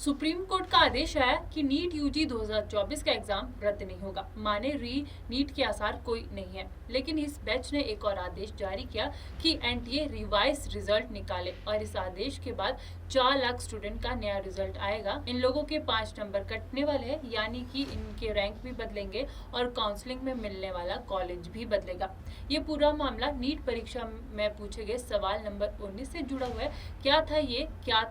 Supreme court का आदेश आया कि नीट यूजी 2024 का एग्जाम रद्द नहीं होगा। माने री नीट के आसार कोई नहीं है, लेकिन इस बैच ने एक और आदेश जारी किया कि एनटीए रिवाइज रिजल्ट निकाले और इस आदेश के बाद 4 लाख स्टूडेंट का नया रिजल्ट आएगा। इन लोगों के 5 नंबर कटने वाले हैं, यानी कि इनके रैंक भी बदलेंगे और काउंसलिंग में मिलने वाला कॉलेज भी बदलेगा। ये पूरा मामला नीट परीक्षा में पूछे गए सवाल नंबर 19 से जुड़ा हुआ है। क्या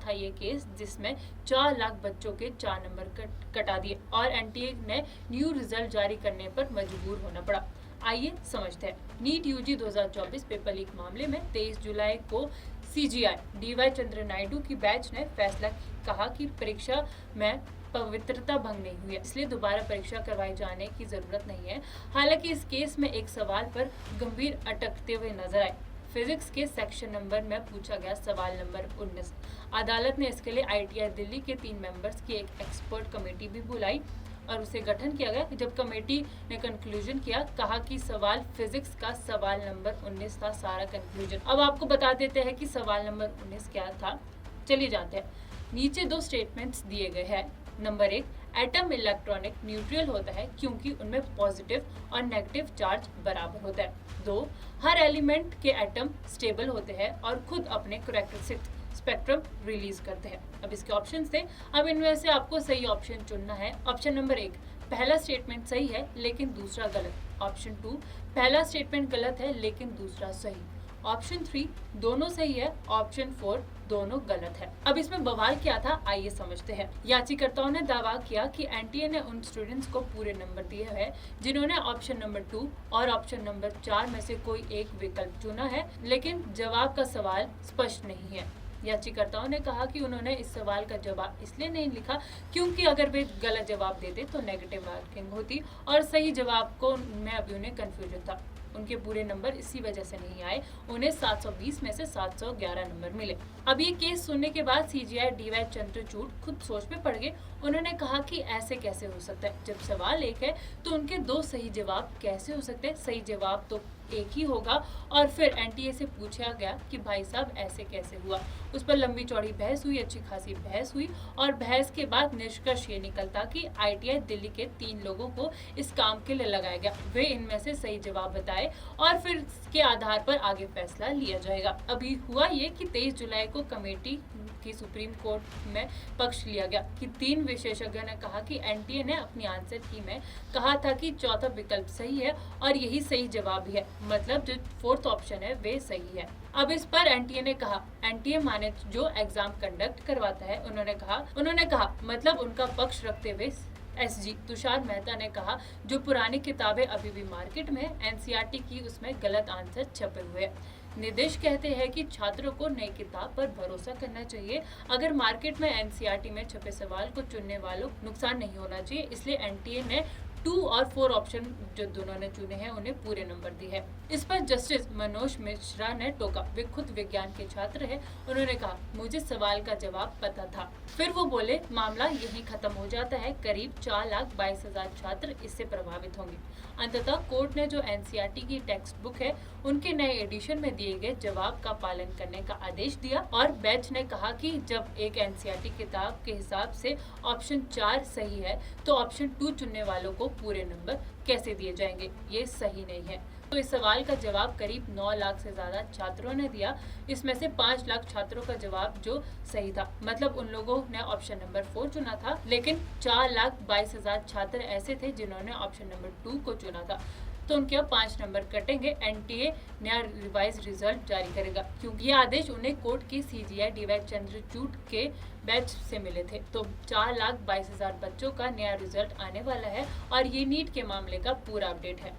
था ये केस जिसमें 4 लाख बच्चों के 4 नंबर कटा दिए और एनटीए ने न्यू रिजल्ट जारी करने पर मजबूर होना पड़ा। आइए समझते हैं। नीट यूजी 2024 पेपर लीक मामले में 23 जुलाई को सीजीआई डीवाई चंद्र नायडू की बैच ने फैसला कहा कि परीक्षा में पवित्रता भंग नहीं हुई है, इसलिए दोबारा परीक्षा करवाए जाने की जरूरत नहीं है। हालांकि इस केस में एक सवाल पर गंभीर अटकते हुए नजर आए। फिजिक्स के सेक्शन नंबर में पूछा गया सवाल नंबर 19। अदालत ने इसके लिए आईटीआई दिल्ली के 3 मेंबर्स की एक एक्सपर्ट कमेटी भी बुलाई और उसे गठन किया गया। जब कमेटी ने कंक्लूजन किया, कहा कि सवाल फिजिक्स का सवाल नंबर 19 था सारा कंक्लूजन। अब आपको बता देते हैं कि सवाल नंबर 19 क्या था। चलिए जानते हैं। नीचे 2 स्टेटमेंट्स दिए गए हैं। नंबर 1, एटम इलेक्ट्रॉनिक न्यूट्रल होता है क्योंकि उनमें पॉजिटिव और नेगेटिव चार्ज बराबर होता है। 2, हर एलिमेंट के एटम स्टेबल होते हैं और खुद अपने कैरेक्टरिस्टिक स्पेक्ट्रम रिलीज करते हैं। अब इसके ऑप्शन थे, अब इनमें से आपको सही ऑप्शन चुनना है। ऑप्शन नंबर 1, पहला स्टेटमेंट सही है लेकिन दूसरा गलत। ऑप्शन 2, पहला स्टेटमेंट गलत है लेकिन दूसरा सही। ऑप्शन 3, दोनों सही है। ऑप्शन 4, दोनों गलत है। अब इसमें बवाल क्या था, आइए समझते हैं। याचिकाकर्ताओं ने दावा किया कि एनटीए ने उन स्टूडेंट्स को पूरे नंबर दिए हैं जिन्होंने ऑप्शन नंबर 2 और ऑप्शन नंबर 4 में से कोई एक विकल्प चुना है, लेकिन जवाब का सवाल स्पष्ट नहीं है। याचिकाकर्ताओं ने कहा कि उन्होंने इस सवाल का जवाब इसलिए नहीं लिखा क्योंकि अगर वे गलत जवाब देते तो नेगेटिव मार्किंग होती और सही जवाब को में अभी उन्हें कंफ्यूजन था। उनके पूरे नंबर इसी वजह से नहीं आए। उन्हें 720 में से 711 नंबर मिले। अब ये केस सुनने के बाद सीजीआई डीवाई चंद्रचूड़ खुद सोच में पड़ गए। उन्होंने कहा कि ऐसे कैसे हो सकता है, जब सवाल एक है तो उनके 2 सही जवाब कैसे हो सकते हैं। सही जवाब तो एक ही होगा। और फिर एनटीए से पूछा गया कि भाई साहब ऐसे कैसे हुआ। उस पर लंबी चौड़ी बहस हुई, अच्छी खासी बहस हुई और बहस के बाद निष्कर्ष ये निकलता कि आईटीआई दिल्ली के 3 लोगों को इस काम के लिए लगाया गया। वे इनमें से सही जवाब बताए और फिर इसके आधार पर आगे फैसला लिया जाएगा। अभी हुआ ये कि 23 जुलाई को कमेटी की सुप्रीम कोर्ट में पक्ष लिया गया कि 3 विशेषज्ञों ने कहा कि एनटीए ने अपनी आंसर की में कहा था कि चौथा विकल्प सही है और यही सही जवाब भी है, मतलब जो 4th ऑप्शन है वे सही है। अब इस पर एनटीए ने कहा, एनटीए माने जो एग्जाम कंडक्ट करवाता है, उन्होंने कहा मतलब उनका पक्ष रखते हुए एसजी तुषार मेहता ने कहा जो पुरानी किताबें अभी भी मार्केट में है, एनसीईआरटी की, उसमें गलत आंसर छपे हुए हैं। निर्देश कहते हैं कि छात्रों को नई किताब पर भरोसा करना चाहिए। अगर मार्केट में एनसीईआरटी में छपे सवाल को चुनने वालों को नुकसान नहीं होना चाहिए, इसलिए एनटीए ने 2 और 4 ऑप्शन जो दोनों ने चुने हैं उन्हें पूरे नंबर दिए हैं। इस पर जस्टिस मनोज मिश्रा ने टोका। वे खुद विज्ञान के छात्र हैं। उन्होंने कहा मुझे सवाल का जवाब पता था। फिर वो बोले मामला यहीं खत्म हो जाता है। करीब 4,22,000 छात्र इससे प्रभावित होंगे। अंततः कोर्ट ने जो एनसीईआरटी की टेक्स्ट बुक है उनके नए एडिशन में दिए गए जवाब का पालन करने का आदेश दिया और बेंच ने कहा कि जब एक एनसीईआरटी किताब के हिसाब से ऑप्शन 4 सही है तो ऑप्शन 2 चुनने वालों को पूरे नंबर कैसे दिए जाएंगे, ये सही नहीं है। तो इस सवाल का जवाब करीब 9 लाख से ज्यादा छात्रों ने दिया। इसमें से 5 लाख छात्रों का जवाब जो सही था, मतलब उन लोगों ने ऑप्शन नंबर 4 चुना था, लेकिन 4,22,000 छात्र ऐसे थे जिन्होंने ऑप्शन नंबर 2 को चुना था। तो उनके अब 5 नंबर कटेंगे। एनटीए नया रिवाइज रिजल्ट जारी करेगा क्योंकि ये आदेश उन्हें कोर्ट की सीजीआई डीवाई चंद्रचूड़ के बैच से मिले थे। तो 4,22,000 बच्चों का नया रिजल्ट आने वाला है और ये नीट के मामले का पूरा अपडेट है।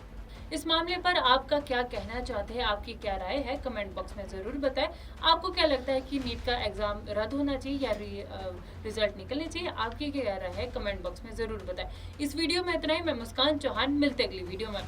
इस मामले पर आपका क्या कहना चाहते हैं, आपकी क्या राय है, कमेंट बॉक्स में जरूर बताएं। आपको क्या लगता है कि नीट का एग्जाम रद्द होना चाहिए या रिजल्ट निकलने चाहिए, आपकी क्या राय है, कमेंट बॉक्स में जरूर बताएं। इस वीडियो में इतना ही। मैं मुस्कान चौहान, मिलते अगली वीडियो में।